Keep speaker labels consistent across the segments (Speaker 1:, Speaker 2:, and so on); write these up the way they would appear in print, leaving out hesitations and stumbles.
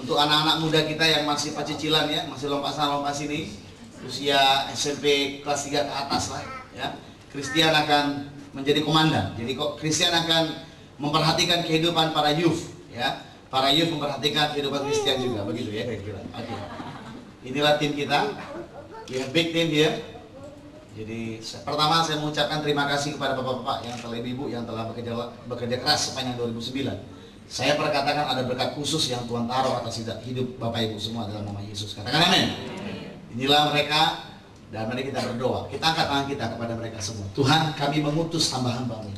Speaker 1: Untuk anak-anak muda kita yang masih pacicilan ya, masih lompat sana lompat sini, usia SMP kelas 3 ke atas lah ya, Christian akan menjadi komandan. Jadi kok Christian akan memperhatikan kehidupan para youth ya, para youth memperhatikan kehidupan Christian juga, begitu ya kira-kira. Oke. Inilah tim kita, we have big team here. Jadi pertama saya mengucapkan terima kasih kepada bapak-bapak yang telah ibu yang telah bekerja keras sepanjang 2009. Saya perkatakan ada berkat khusus yang Tuhan taruh atas hidup Bapak Ibu semua dalam nama Yesus. Katakan amin. Inilah mereka, dan mari kita berdoa. Kita angkat tangan kita kepada mereka semua. Tuhan, kami mengutus hamba-hamba-Mu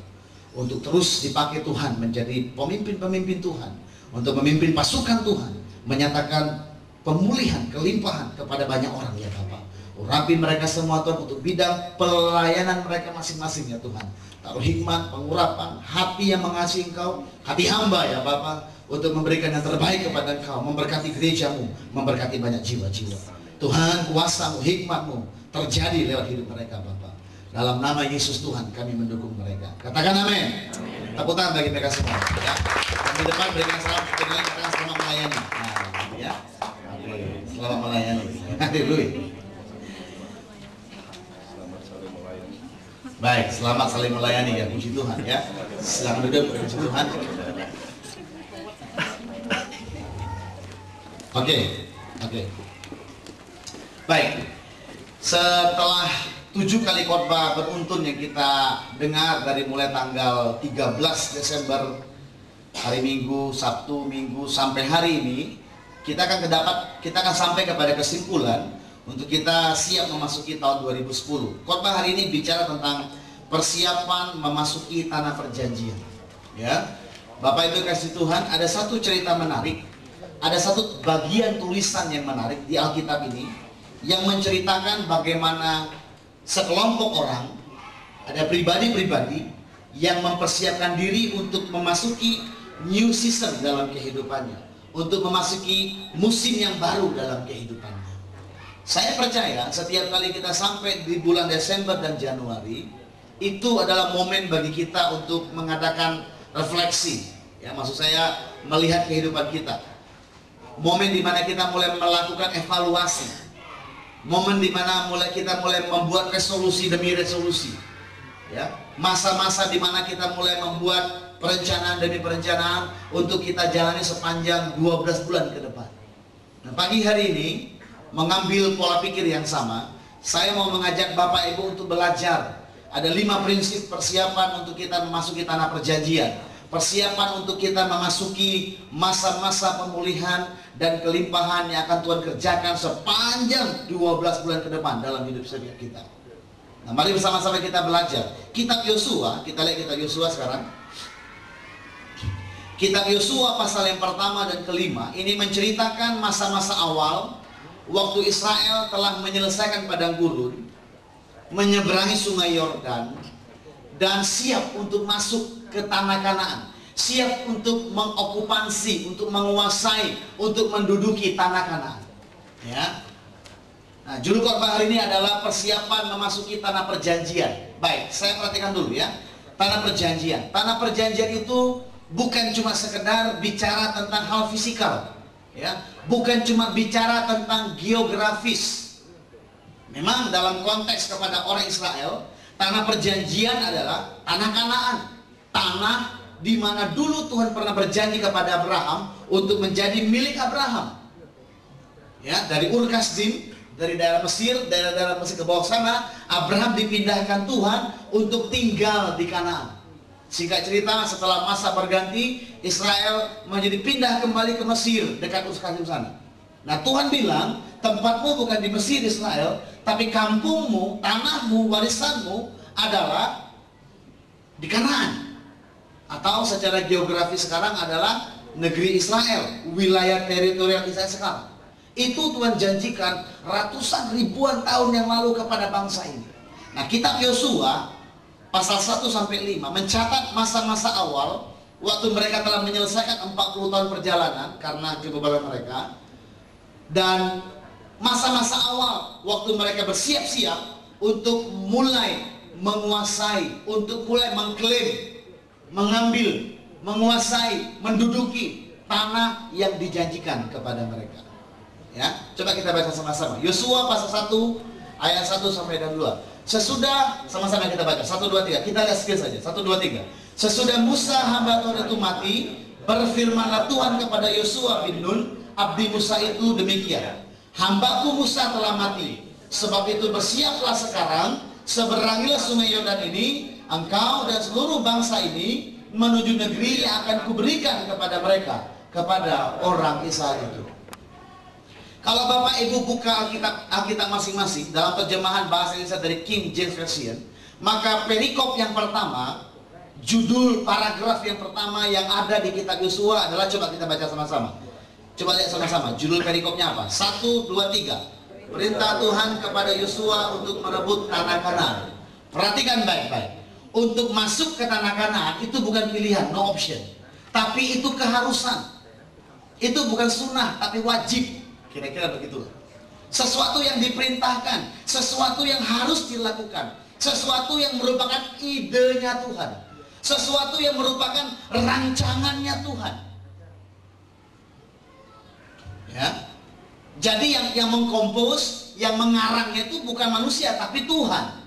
Speaker 1: untuk terus dipakai Tuhan menjadi pemimpin-pemimpin Tuhan, untuk memimpin pasukan Tuhan, menyatakan pemulihan, kelimpahan kepada banyak orang ya Bapak. Urapi mereka semua Tuhan untuk bidang pelayanan mereka masing-masing ya Tuhan. Taruh hikmat, pengurapan, hati yang mengasihi Engkau, hati hamba ya Bapak, untuk memberikan yang terbaik kepada Engkau, memberkati gereja-Mu, memberkati banyak jiwa-jiwa. Tuhan, kuasa-Mu, hikmat-Mu terjadi lewat hidup mereka Bapak. Dalam nama Yesus Tuhan kami mendukung mereka. Katakan amin. Tepuk tangan bagi mereka semua ya. Dan di depan berikan selamat melayani. Nah, ya. Selamat melayani. Haleluya. Baik, selamat saling melayani ya, puji Tuhan ya. Silakan duduk, puji Tuhan. Oke. Baik, setelah 7 kali khotbah beruntun yang kita dengar dari mulai tanggal 13 Desember, hari Minggu, Sabtu, Minggu sampai hari ini, kita akan sampai kepada kesimpulan untuk kita siap memasuki tahun 2010. Khotbah hari ini bicara tentang persiapan memasuki tanah perjanjian. Ya, Bapak Ibu kasih Tuhan, ada satu cerita menarik, ada satu bagian tulisan yang menarik di Alkitab ini yang menceritakan bagaimana sekelompok orang, ada pribadi-pribadi yang mempersiapkan diri untuk memasuki new season dalam kehidupannya, untuk memasuki musim yang baru dalam kehidupannya. Saya percaya setiap kali kita sampai di bulan Desember dan Januari, itu adalah momen bagi kita untuk mengadakan refleksi. Ya, maksud saya melihat kehidupan kita. Momen di mana kita mulai melakukan evaluasi. Momen di mana kita mulai membuat resolusi demi resolusi. Ya, masa-masa di mana kita mulai membuat perencanaan demi perencanaan untuk kita jalani sepanjang 12 bulan ke depan. Nah, pagi hari ini mengambil pola pikir yang sama, saya mau mengajak Bapak Ibu untuk belajar. Ada 5 prinsip persiapan untuk kita memasuki tanah perjanjian. Persiapan untuk kita memasuki masa-masa pemulihan dan kelimpahan yang akan Tuhan kerjakan sepanjang 12 bulan ke depan dalam hidup setiap kita. Nah, mari bersama-sama kita belajar. Kitab Yosua, kita lihat kitab Yosua sekarang. Kitab Yosua pasal yang pertama dan kelima, ini menceritakan masa-masa awal waktu Israel telah menyelesaikan padang gurun, menyeberangi sungai Yordan, dan siap untuk masuk ke tanah Kanaan, siap untuk mengokupansi, untuk menguasai, untuk menduduki tanah Kanaan. Ya. Nah, judul khotbah hari ini adalah persiapan memasuki tanah perjanjian. Baik, saya perhatikan dulu ya. Tanah perjanjian. Tanah perjanjian itu bukan cuma sekedar bicara tentang hal fisikal. Ya, bukan cuma bicara tentang geografis. Memang dalam konteks kepada orang Israel, tanah perjanjian adalah tanah Kanaan, tanah di mana dulu Tuhan pernah berjanji kepada Abraham untuk menjadi milik Abraham. Ya, dari Ur Kasdim, dari daerah Mesir, daerah-daerah Mesir ke bawah sana, Abraham dipindahkan Tuhan untuk tinggal di Kanaan. Singkat cerita, setelah masa berganti, Israel menjadi pindah kembali ke Mesir, dekat Ur Kasdim sana. Nah, Tuhan bilang, tempatmu bukan di Mesir Israel, tapi kampungmu, tanahmu, warisanmu adalah di Kanaan. Atau secara geografis sekarang adalah negeri Israel, wilayah teritorial Israel sekarang. Itu Tuhan janjikan ratusan ribuan tahun yang lalu kepada bangsa ini. Nah, kitab Yosua pasal 1 sampai 5 mencatat masa-masa awal waktu mereka telah menyelesaikan 40 tahun perjalanan karena kebebalan mereka, dan masa-masa awal waktu mereka bersiap-siap untuk mulai menguasai, untuk mulai mengklaim, mengambil, menguasai, menduduki tanah yang dijanjikan kepada mereka. Ya, coba kita baca sama-sama. Yosua pasal 1 ayat 1 sampai dan 2. Sesudah, sama-sama kita baca 1 2 3. Kita lihat skill saja. 1 2 3. Sesudah Musa hamba Tuhan itu mati, berfirmanlah Tuhan kepada Yosua bin Nun, abdi Musa itu demikian. Hambaku Musa telah mati. Sebab itu bersiaplah sekarang, seberangilah sungai Yordan ini, engkau dan seluruh bangsa ini menuju negeri yang akan kuberikan kepada mereka, kepada orang Israel itu. Kalau Bapak Ibu buka Alkitab masing-masing dalam terjemahan bahasa Indonesia dari King James Version, maka perikop yang pertama, judul paragraf yang pertama yang ada di kitab Yosua adalah, coba kita baca sama-sama. Coba lihat sama-sama, judul perikopnya apa? 1 2 3. Perintah Tuhan kepada Yosua untuk merebut tanah Kanaan. Perhatikan baik-baik. Untuk masuk ke tanah Kanaan itu bukan pilihan, no option. Tapi itu keharusan. Itu bukan sunnah, tapi wajib. Kira-kira begitu. Sesuatu yang diperintahkan, sesuatu yang harus dilakukan, sesuatu yang merupakan idenya Tuhan, sesuatu yang merupakan rancangannya Tuhan. Ya. Jadi yang mengkompos, yang mengarangnya itu bukan manusia, tapi Tuhan.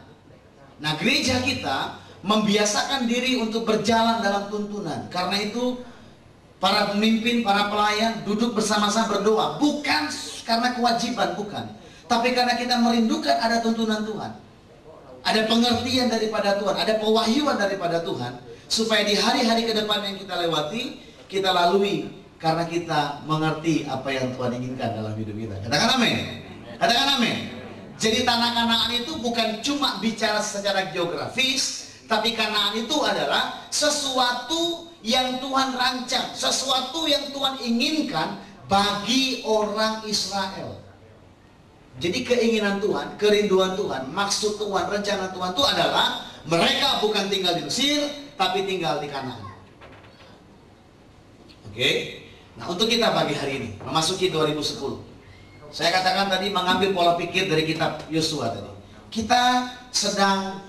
Speaker 1: Nah, gereja kita membiasakan diri untuk berjalan dalam tuntunan. Karena itu para pemimpin, para pelayan duduk bersama-sama berdoa, bukan karena kewajiban, bukan, tapi karena kita merindukan ada tuntunan Tuhan, ada pengertian daripada Tuhan, ada pewahyuan daripada Tuhan, supaya di hari-hari ke depan yang kita lewati, kita lalui karena kita mengerti apa yang Tuhan inginkan dalam hidup kita. Katakan amin. Katakan amin. Jadi tanah Kanaan itu bukan cuma bicara secara geografis, tapi Kanaan itu adalah sesuatu yang Tuhan rancang, sesuatu yang Tuhan inginkan bagi orang Israel. Jadi keinginan Tuhan, kerinduan Tuhan, maksud Tuhan, rencana Tuhan itu adalah mereka bukan tinggal di Mesir, tapi tinggal di Kanaan. Oke? Nah, untuk kita pagi hari ini, memasuki 2010, saya katakan tadi mengambil pola pikir dari kitab Yosua tadi. Kita sedang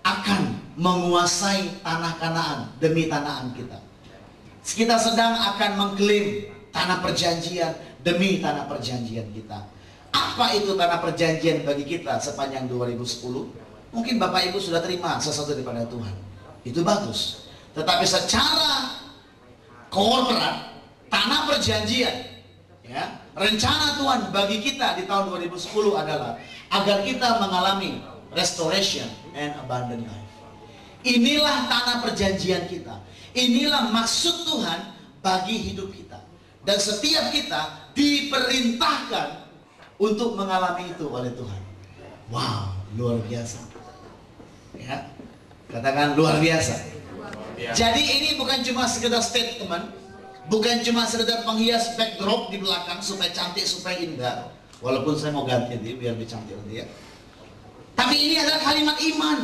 Speaker 1: akan menguasai tanah Kanaan demi tanah kita. Kita sedang akan mengklaim tanah perjanjian demi tanah perjanjian kita. Apa itu tanah perjanjian bagi kita sepanjang 2010? Mungkin Bapak Ibu sudah terima sesuatu daripada Tuhan. Itu bagus. Tetapi secara korporat, tanah perjanjian, ya, rencana Tuhan bagi kita di tahun 2010 adalah agar kita mengalami restoration and abundant life. Inilah tanah perjanjian kita. Inilah maksud Tuhan bagi hidup kita. Dan setiap kita diperintahkan untuk mengalami itu oleh Tuhan. Wow, luar biasa. Ya, katakan luar biasa. Jadi ini bukan cuma sekedar statement, bukan cuma sekedar penghias backdrop di belakang supaya cantik, supaya indah. Walaupun saya mau ganti dia biar lebih cantik nanti ya. Tapi ini adalah kalimat iman,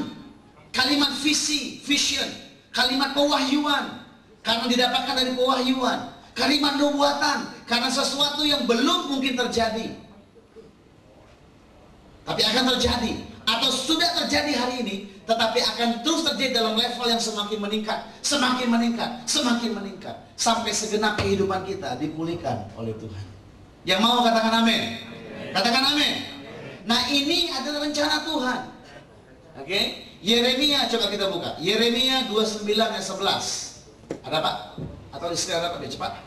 Speaker 1: kalimat visi, vision, kalimat pewahyuan, karena didapatkan dari pewahyuan, kalimat nubuatan, karena sesuatu yang belum mungkin terjadi, tapi akan terjadi, atau sudah terjadi hari ini, tetapi akan terus terjadi dalam level yang semakin meningkat, semakin meningkat, semakin meningkat, sampai segenap kehidupan kita dipulihkan oleh Tuhan. Yang mau katakan amin? Katakan amin. Nah, ini adalah rencana Tuhan. Oke? Yeremia, coba kita buka. Yeremia 29 ayat 11. Ada Pak? Atau di sekitar apa? Lebih cepat.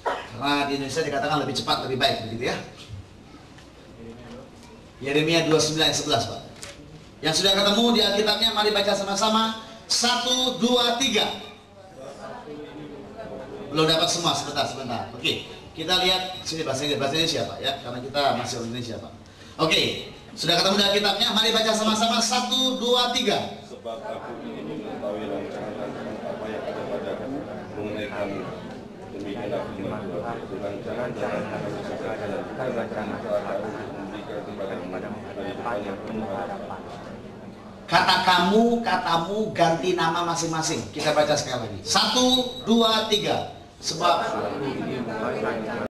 Speaker 1: Karena di Indonesia dikatakan lebih cepat, lebih baik, begitu ya. Yeremia 29 ayat 11, Pak. Yang sudah ketemu di Alkitabnya, mari baca sama-sama. 1, 2, 3. Belum dapat semua, sebentar. Oke. Kita lihat sini bahasa Indonesia Pak ya, karena kita masih orang Indonesia Pak. Oke, sudah ketemu dengan kitabnya, mari baca sama-sama 1, 2, 3.
Speaker 2: Sebab aku ingin mengetahui rancangan apa yang ada padaku mengenai kamu. Demikian aku membuat rancangan dan rancangan aku memberikan kepadamu dari depan yang penuh harapan.
Speaker 1: Kata kamu, katamu ganti nama masing-masing. Kita baca sekali lagi. 1, 2, 3. Sebab